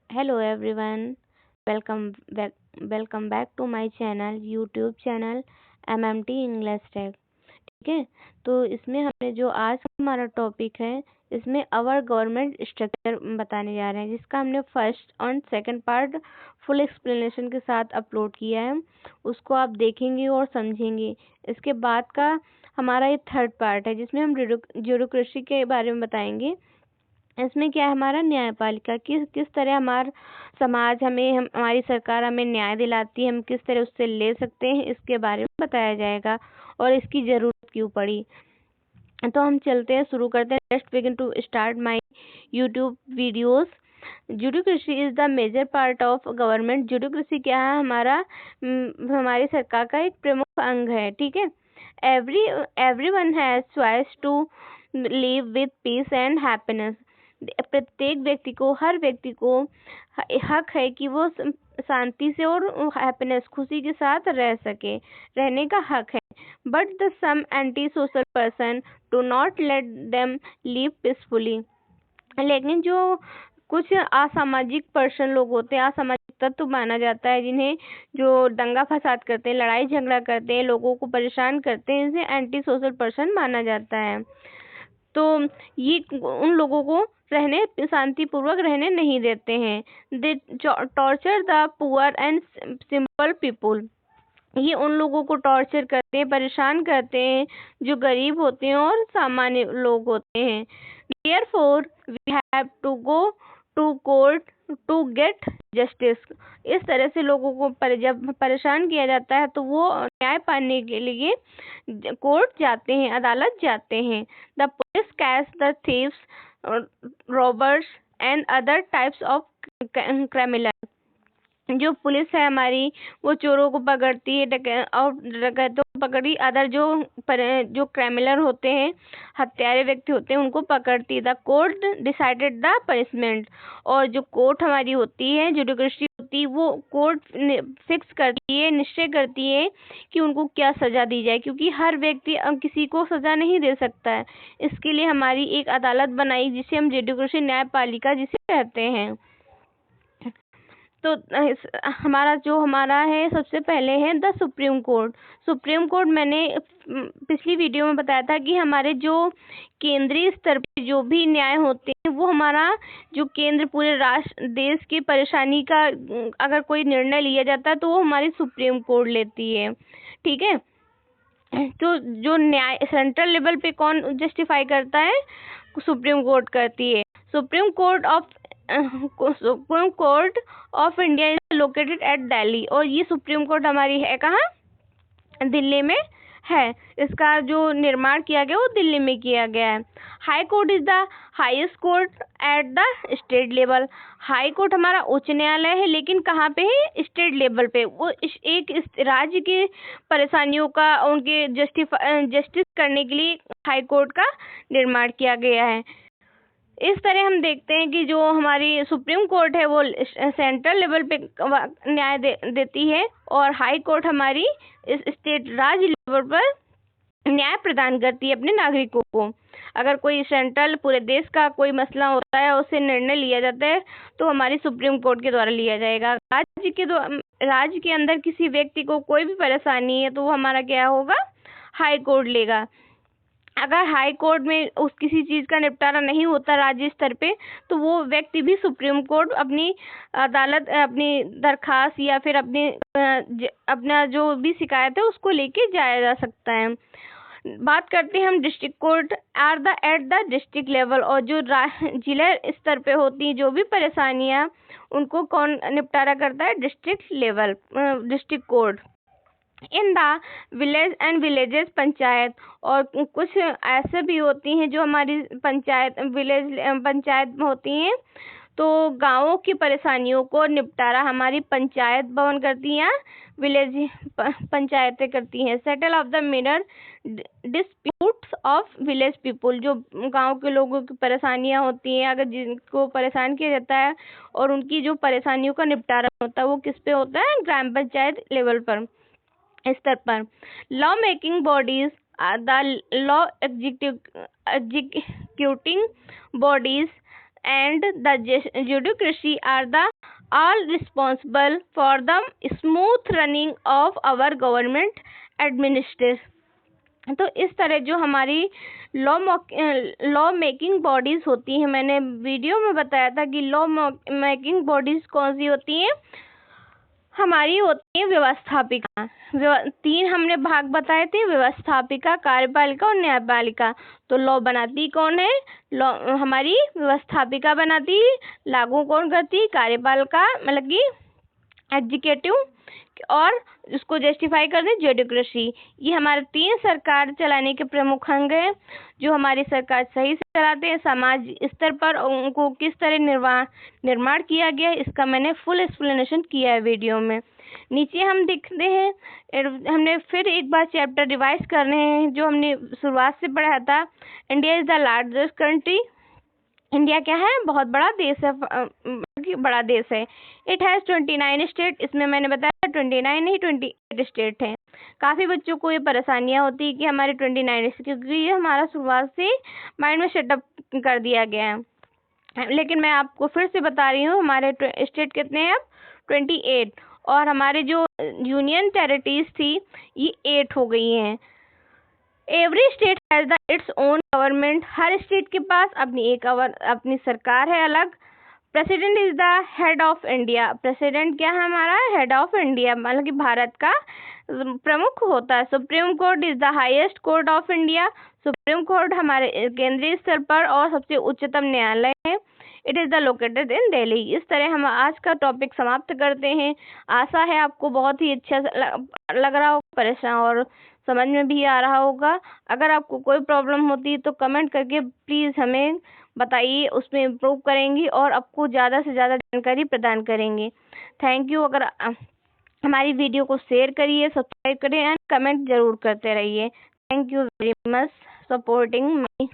Hello everyone, welcome back welcome back to my channel YouTube channel MMT English tag. ठीक है, तो इसमें हमने जो आज हमारा टॉपिक है, इसमें अवर गवर्नमेंट स्ट्रक्चर बताने जा रहे हैं, जिसका हमने फर्स्ट और सेकंड पार्ट फुल एक्सप्लेनेशन के साथ अपलोड किया है। उसको आप देखेंगे और समझेंगे। इसके बाद का हमारा ये थर्ड पार्ट है, जिसमें हम ब्यूरोक्रेसी के बारे में बताएंगे। इसमें क्या है, हमारा न्यायपालिका किस किस तरह हमारा समाज हमारी सरकार हमें न्याय दिलाती है, हम किस तरह उससे ले सकते हैं, इसके बारे में बताया जाएगा और इसकी ज़रूरत क्यों पड़ी। तो हम चलते हैं, शुरू करते हैं। Let's begin to start my YouTube videos. Judiciary is the major part of government. Judiciary क्या है, हमारी सरकार का एक प्रमुख अंग है। ठीक है, everyone has choice to live with peace and happiness. प्रत्येक व्यक्ति को, हर व्यक्ति को हक है कि वो शांति से और हैप्पीनेस, खुशी के साथ रह सके, रहने का हक है। But the some anti social person do not let them live peacefully. लेकिन जो कुछ असामाजिक पर्सन लोग होते हैं, असामाजिक तत्व माना जाता है, जिन्हें जो दंगा फसाद करते हैं, लड़ाई झगड़ा करते हैं, लोगों को परेशान करते हैं, इसे एंटी सोशल पर्सन माना जाता है। तो ये उन लोगों को शांतिपूर्वक रहने नहीं देते हैं। They torture the poor and simple people. ये उन लोगों को टॉर्चर करते हैं, परेशान करते हैं, जो गरीब होते हैं और सामान्य लोग होते हैं। Therefore, we have to go to court to get justice। इस तरह से लोगों को जब परेशान किया जाता है, तो वो न्याय पाने के लिए कोर्ट जाते हैं, अदालत जाते हैं। The police catch the thieves, robbers and other types of criminal. जो पुलिस है हमारी, वो चोरों को पकड़ती है, डकैतों को पकड़ी, अदर जो क्रिमिनल होते हैं, हत्यारे व्यक्ति होते हैं, उनको पकड़ती है। The court decided the punishment. और जो कोर्ट हमारी होती है, जुडिशरी होती है, वो कोर्ट फिक्स करती है, निश्चय करती है कि उनको क्या सजा दी जाए, क्योंकि हर व्यक्ति किसी को सजा नहीं दे सकता है। इसके लिए हमारी एक अदालत बनाई, जिसे हम जुडिशरी न्यायपालिका जिसे कहते हैं। तो हमारा है, सबसे पहले है the supreme court. Supreme court मैंने पिछली वीडियो में बताया था कि हमारे जो केंद्रीय स्तर पे जो भी न्याय होते हैं, वो हमारा जो केंद्र पूरे राष्ट्र देश की परेशानी का अगर कोई निर्णय लिया जाता है, तो वो हमारी सुप्रीम कोर्ट लेती है। ठीक है, तो जो न्याय सेंट्रल लेवल पे कौन जस्टिफाई करता है, सुप्रीम कोर्ट करती है। Supreme court of India is located at Delhi. और ये सुप्रीम कोर्ट हमारी है कहाँ, दिल्ली में है। इसका जो निर्माण किया गया वो दिल्ली में किया गया है। High court is the highest court at the state level. High court हमारा उच्च न्यायालय है, लेकिन कहाँ पे है, स्टेट लेवल पे। वो एक राज्य की परेशानियों का उनके जस्टिस करने के लिए हाई कोर्ट का निर्माण किया गया है। इस तरह हम देखते हैं कि जो हमारी सुप्रीम कोर्ट है, वो सेंट्रल लेवल पे न्याय देती है, और हाई कोर्ट हमारी इस स्टेट राज्य लेवल पर न्याय प्रदान करती है अपने नागरिकों को। अगर कोई सेंट्रल पूरे देश का कोई मसला होता है, उससे निर्णय लिया जाता है, तो हमारी सुप्रीम कोर्ट के द्वारा लिया जाएगा। राज्य के अंदर किसी व्यक्ति को कोई भी परेशानी है, तो वो हमारा क्या होगा, हाई कोर्ट लेगा। अगर हाई कोर्ट में किसी चीज़ का निपटारा नहीं होता राज्य स्तर पे, तो वो व्यक्ति भी सुप्रीम कोर्ट अपनी अदालत, अपनी दरखास्त या फिर अपना जो भी शिकायत है, उसको लेके जाया जा सकता है। बात करते हैं हम district court are the at the district level. और जो जिला स्तर पे होती हैं जो भी परेशानियां, उनको कौन निपटारा करता है, district level, district court. In the village and villages panchayat. और कुछ ऐसे भी होती हैं जो हमारी पंचायत होती हैं, तो गांवों की परेशानियों को निपटारा हमारी पंचायत भवन करती हैं, विलेज पंचायतें करती हैं। Settle of the major disputes of village people. जो गांव के लोगों की परेशानियां होती हैं, अगर जिनको परेशान किया जाता है और उनकी जो परेशानियों का निपटारा होता है, वो किस पे होता है, ग्राम पंचायत लेवल पर, स्तर पर। Law making bodies are the law executing bodies and the judiciary are the all responsible for the smooth running of our government administration। तो इस तरह जो हमारी लॉ मेकिंग बॉडीज होती हैं, मैंने वीडियो में बताया था कि लॉ मेकिंग बॉडीज कौन सी होती हैं, हमारी होती है व्यवस्थापिका। तीन हमने भाग बताए थे, व्यवस्थापिका, कार्यपालिका और न्यायपालिका। तो लॉ बनाती कौन है, लॉ हमारी व्यवस्थापिका बनाती, लागू कौन करती, कार्यपालिका मतलब कि एग्जीक्यूटिव, और उसको जस्टिफाई करते ज्यूडिक्रेसी। ये हमारे तीन सरकार चलाने के प्रमुख अंग हैं। जो हमारी सरकार सही से चलाते हैं, समाज स्तर पर उनको किस तरह निर्माण किया गया, इसका मैंने फुल एक्सप्लेनेशन किया है वीडियो में। नीचे हम देखते हैं, हमने फिर एक बार चैप्टर रिवाइज कर रहे हैं जो हमने शुरुआत से पढ़ा था। India is the largest country. India क्या है, बहुत बड़ा देश है, बड़ा देश है। It has 29 state. इसमें मैंने बताया 29 नहीं 28 स्टेट हैं। काफ़ी बच्चों को ये परेशानियां होती है कि हमारे 29, क्योंकि ये हमारा शुरुआत से माइंड में सेटअप कर दिया गया है। लेकिन मैं आपको फिर से बता रही हूँ, हमारे स्टेट कितने हैं अब, 28। और हमारे जो यूनियन टेरिटरीज थी ये 8 हो गई हैं। Every state has the its own government. Her state के पास अपनी सरकार है अलग। President is the head of India. President क्या है, हमारा हेड ऑफ इंडिया, मतलब कि भारत का प्रमुख होता है। Supreme court is the highest court of India. Supreme court हमारे केंद्रीय स्तर पर और सबसे उच्चतम न्यायालय है। It is the located in Delhi. इस तरह हम आज का टॉपिक समाप्त करते हैं। आशा है आपको बहुत ही अच्छा लग रहा हो, परेशान और समझ में भी आ रहा होगा। अगर आपको कोई प्रॉब्लम होती है तो कमेंट करके प्लीज़ हमें बताइए, उसमें इम्प्रूव करेंगी और आपको ज़्यादा से ज़्यादा जानकारी प्रदान करेंगे। Thank you. अगर हमारी वीडियो को शेयर करिए, सब्सक्राइब करें एंड कमेंट जरूर करते रहिए। Thank you very much supporting me.